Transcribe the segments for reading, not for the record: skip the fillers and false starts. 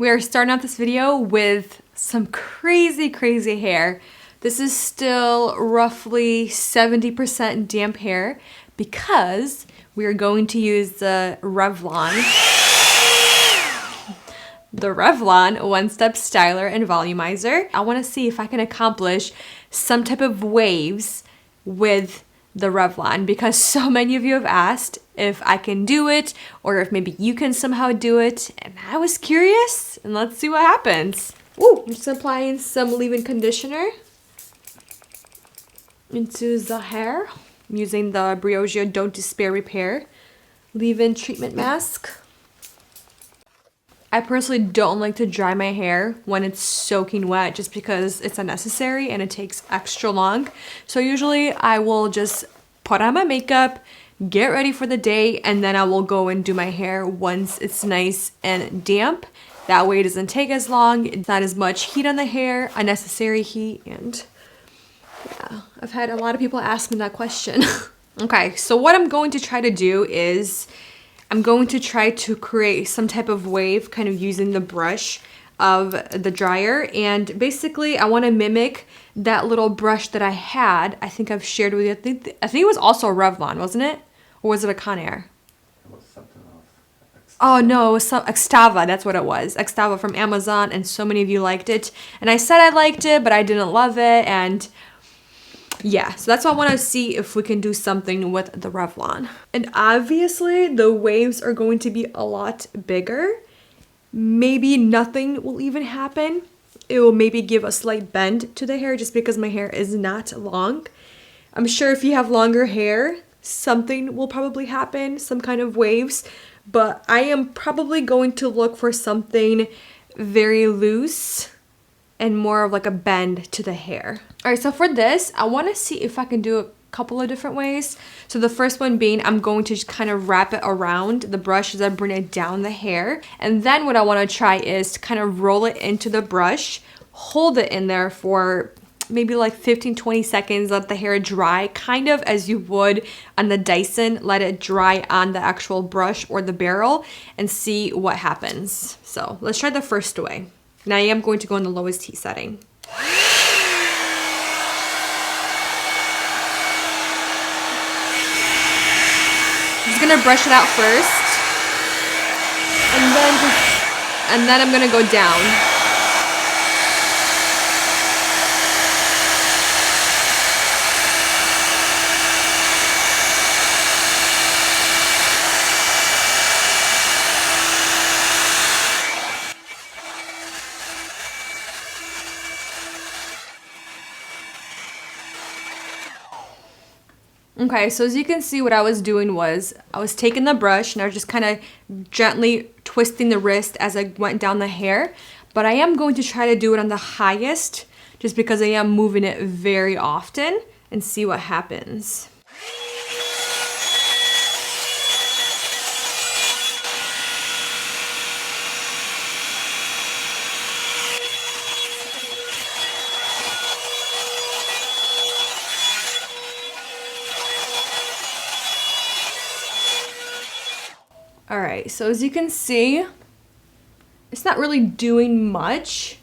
We are starting out this video with some crazy hair. This is still roughly 70% damp hair because we are going to use the Revlon one-step styler and volumizer. I want to see if I can accomplish some type of waves with the Revlon because so many of you have asked if I can do it or if maybe you can somehow do it, and I was curious, and let's see what happens. Ooh, I'm just applying some leave-in conditioner into the hair. I'm using the Briogeo Don't Despair Repair leave-in treatment mask. I personally don't like to dry my hair when it's soaking wet just because it's unnecessary and it takes extra long. So usually I will just put on my makeup, get ready for the day, and then I will go and do my hair once it's nice and damp. That way it doesn't take as long, it's not as much heat on the hair, unnecessary heat, and yeah, I've had a lot of people ask me that question. Okay, so what I'm going to try to do is I'm going to try to create some type of wave kind of using the brush of the dryer, and basically I want to mimic that little brush that I had. I think I've shared with you. I think it was also a Revlon, wasn't it? Or was it a Conair? It was something else. Oh no, it was some Xtava, that's what it was. Xtava from Amazon, and so many of you liked it. And I said I liked it, but I didn't love it, and yeah, so that's why I want to see if we can do something with the Revlon. And obviously the waves are going to be a lot bigger. Maybe nothing will even happen. It will maybe give a slight bend to the hair just because my hair is not long. I'm sure if you have longer hair, something will probably happen, some kind of waves, but I am probably going to look for something very loose and more of like a bend to the hair. All right, so for this, I want to see if I can do a couple of different ways. So the first one being, I'm going to just kind of wrap it around the brush as I bring it down the hair. And then what I want to try is to kind of roll it into the brush, hold it in there for maybe like 15-20 seconds, let the hair dry, kind of as you would on the Dyson, let it dry on the actual brush or the barrel and see what happens. So let's try the first way. Now I am going to go in the lowest heat setting. I'm just gonna brush it out first, and then I'm gonna go down. Okay, so as you can see, what I was doing was I was taking the brush and I was just kind of gently twisting the wrist as I went down the hair. But I am going to try to do it on the highest just because I am moving it very often and see what happens. All right, so as you can see, it's not really doing much.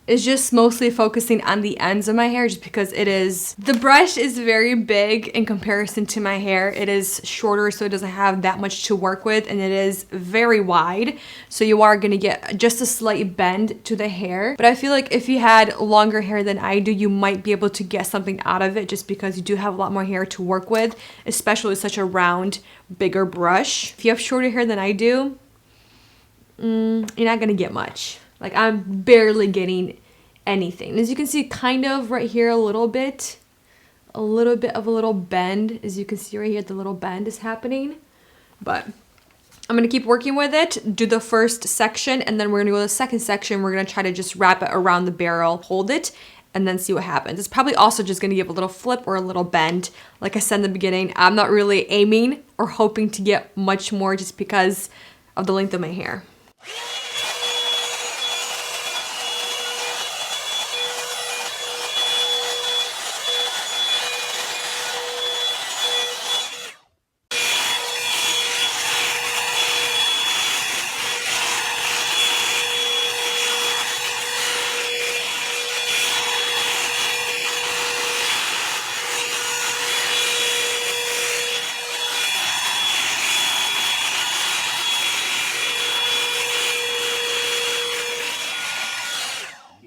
It's just mostly focusing on the ends of my hair just because the brush is very big in comparison to my hair. It is shorter, so it doesn't have that much to work with, and it is very wide. So you are gonna get just a slight bend to the hair. But I feel like if you had longer hair than I do, you might be able to get something out of it just because you do have a lot more hair to work with, especially with such a round, bigger brush. If you have shorter hair than I do, you're not gonna get much. Like, I'm barely getting anything. As you can see, kind of right here, a little bit of a little bend. As you can see right here, the little bend is happening. But I'm gonna keep working with it, do the first section, and then we're gonna go to the second section. We're gonna try to just wrap it around the barrel, hold it, and then see what happens. It's probably also just gonna give a little flip or a little bend. Like I said in the beginning, I'm not really aiming or hoping to get much more just because of the length of my hair.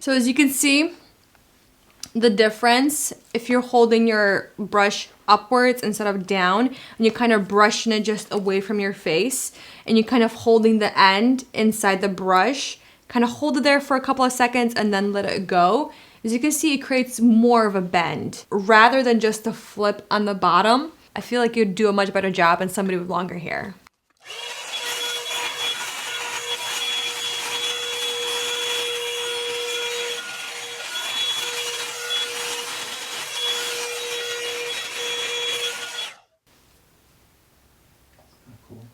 So as you can see, the difference, if you're holding your brush upwards instead of down, and you're kind of brushing it just away from your face, and you're kind of holding the end inside the brush, kind of hold it there for a couple of seconds and then let it go. As you can see, it creates more of a bend rather than just a flip on the bottom. I feel like you'd do a much better job than somebody with longer hair. Cool.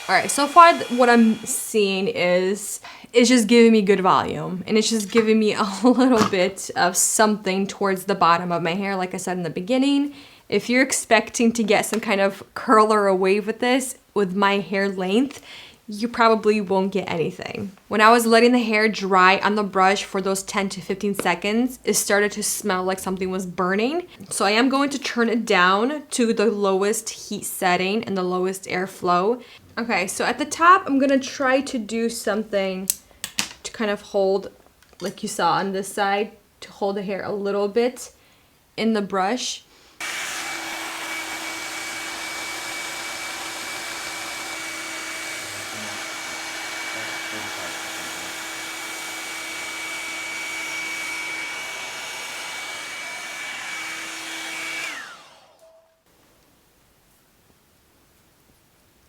All right, so far what I'm seeing is it's just giving me good volume, and it's just giving me a little bit of something towards the bottom of my hair. Like I said in the beginning, if you're expecting to get some kind of curl or a wave with this, with my hair length, you probably won't get anything. When I was letting the hair dry on the brush for those 10 to 15 seconds, it started to smell like something was burning. So I am going to turn it down to the lowest heat setting and the lowest airflow. Okay, so at the top, I'm gonna try to do something to kind of hold, like you saw on this side, to hold the hair a little bit in the brush.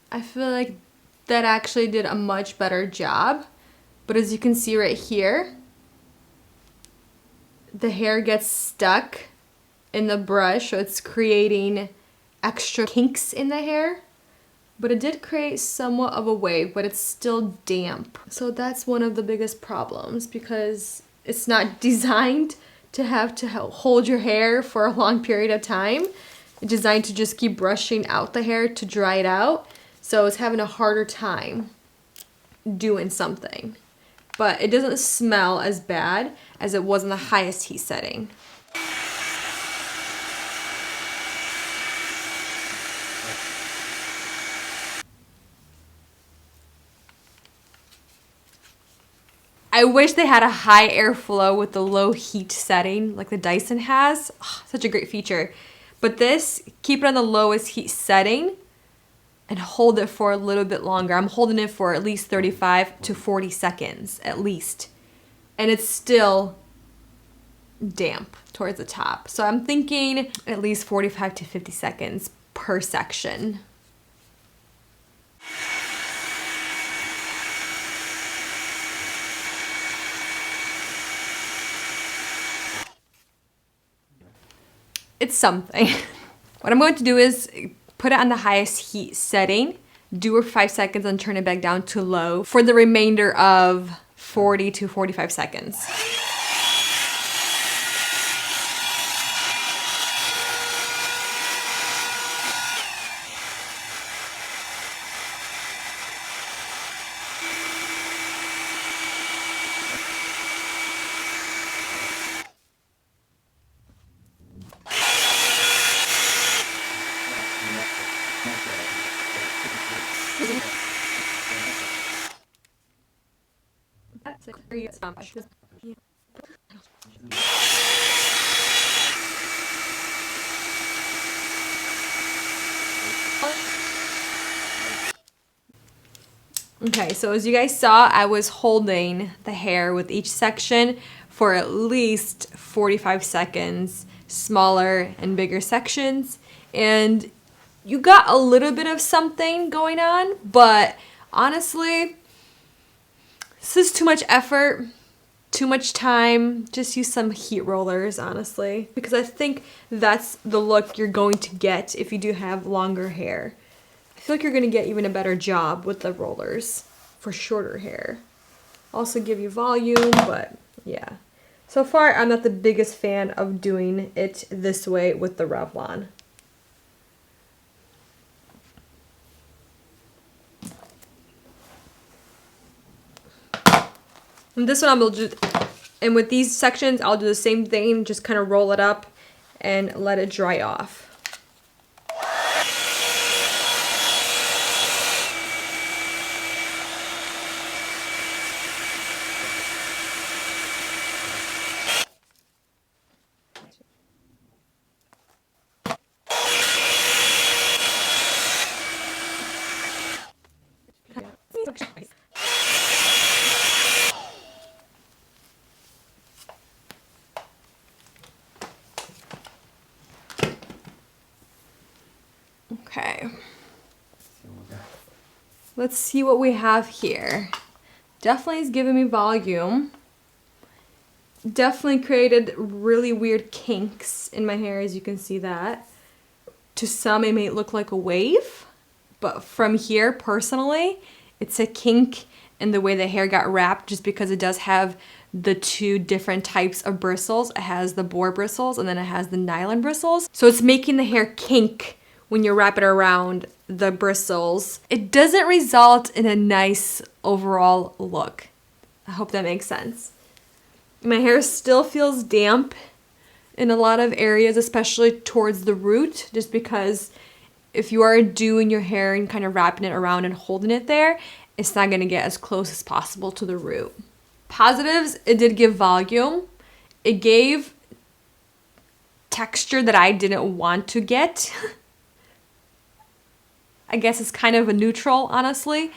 I feel like that actually did a much better job, but as you can see right here, the hair gets stuck in the brush, so it's creating extra kinks in the hair, but it did create somewhat of a wave, but it's still damp. So that's one of the biggest problems, because it's not designed to have to hold your hair for a long period of time. It's designed to just keep brushing out the hair to dry it out. So it's having a harder time doing something. But it doesn't smell as bad as it was in the highest heat setting. I wish they had a high airflow with the low heat setting like the Dyson has. Oh, such a great feature. But this, keep it on the lowest heat setting and hold it for a little bit longer. I'm holding it for at least 35 to 40 seconds, at least. And it's still damp towards the top. So I'm thinking at least 45 to 50 seconds per section. It's something. What I'm going to do is put it on the highest heat setting, do it for 5 seconds, and turn it back down to low for the remainder of 40 to 45 seconds. Okay, so as you guys saw, I was holding the hair with each section for at least 45 seconds, smaller and bigger sections, and you got a little bit of something going on, but honestly, This is too much effort, too much time. Just use some heat rollers, honestly, because I think that's the look you're going to get if you do have longer hair. I feel like you're going to get even a better job with the rollers for shorter hair. Also give you volume, but yeah. So far, I'm not the biggest fan of doing it this way with the Revlon. And this one I'm just, and with these sections, I'll do the same thing, just kind of roll it up and let it dry off. Okay. Let's see what we have here. Definitely is giving me volume. Definitely created really weird kinks in my hair, as you can see that. To some, it may look like a wave, but from here, personally, it's a kink in the way the hair got wrapped, just because it does have the two different types of bristles. It has the boar bristles and then it has the nylon bristles. So it's making the hair kink when you wrap it around the bristles. It doesn't result in a nice overall look. I hope that makes sense. My hair still feels damp in a lot of areas, especially towards the root, just because if you are doing your hair and kind of wrapping it around and holding it there, it's not going to get as close as possible to the root. Positives, it did give volume. It gave texture that I didn't want to get. I guess it's kind of a neutral, honestly.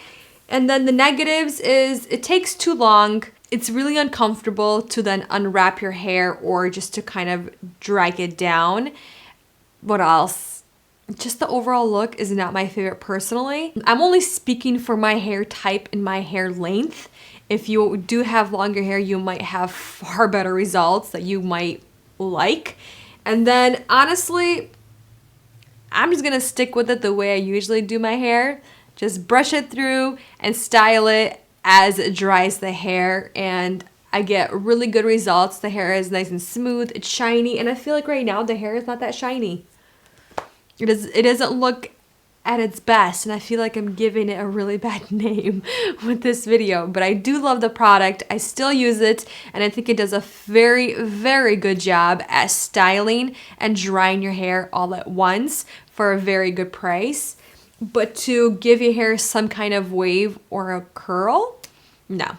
And then the negatives is it takes too long. It's really uncomfortable to then unwrap your hair or just to kind of drag it down. What else? Just the overall look is not my favorite personally. I'm only speaking for my hair type and my hair length. If you do have longer hair, you might have far better results that you might like. And then honestly, I'm just gonna stick with it the way I usually do my hair. Just brush it through and style it as it dries the hair, and I get really good results. The hair is nice and smooth, it's shiny, and I feel like right now the hair is not that shiny. It doesn't look at its best, and I feel like I'm giving it a really bad name with this video, but I do love the product. I still use it, and I think it does a very, very good job at styling and drying your hair all at once for a very good price. But to give your hair some kind of wave or a curl, no,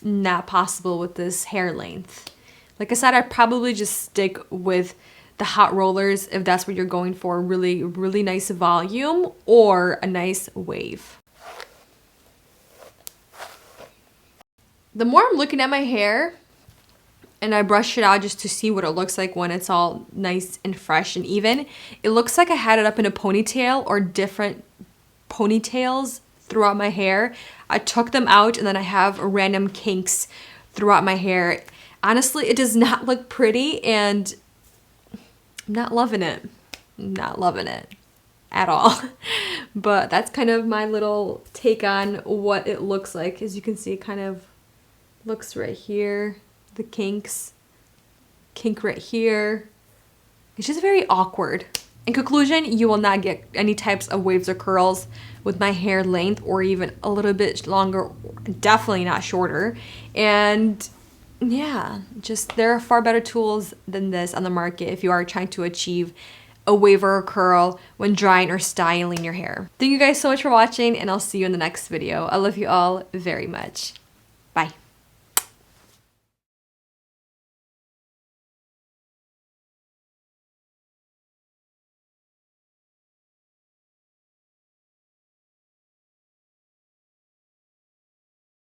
not possible with this hair length. Like I said, I'd probably just stick with the hot rollers if that's what you're going for, really, really nice volume or a nice wave. The more I'm looking at my hair and I brush it out just to see what it looks like when it's all nice and fresh and even, it looks like I had it up in a ponytail or different ponytails throughout my hair. I took them out and then I have random kinks throughout my hair. Honestly, it does not look pretty, and I'm not loving it. Not loving it at all. But that's kind of my little take on what it looks like. As you can see, it kind of looks right here. The kinks. Kink right here. It's just very awkward. In conclusion, you will not get any types of waves or curls with my hair length, or even a little bit longer, definitely not shorter. And yeah, just there are far better tools than this on the market if you are trying to achieve a wave or a curl when drying or styling your hair. Thank you guys so much for watching, and I'll see you in the next video. I love you all very much. Bye.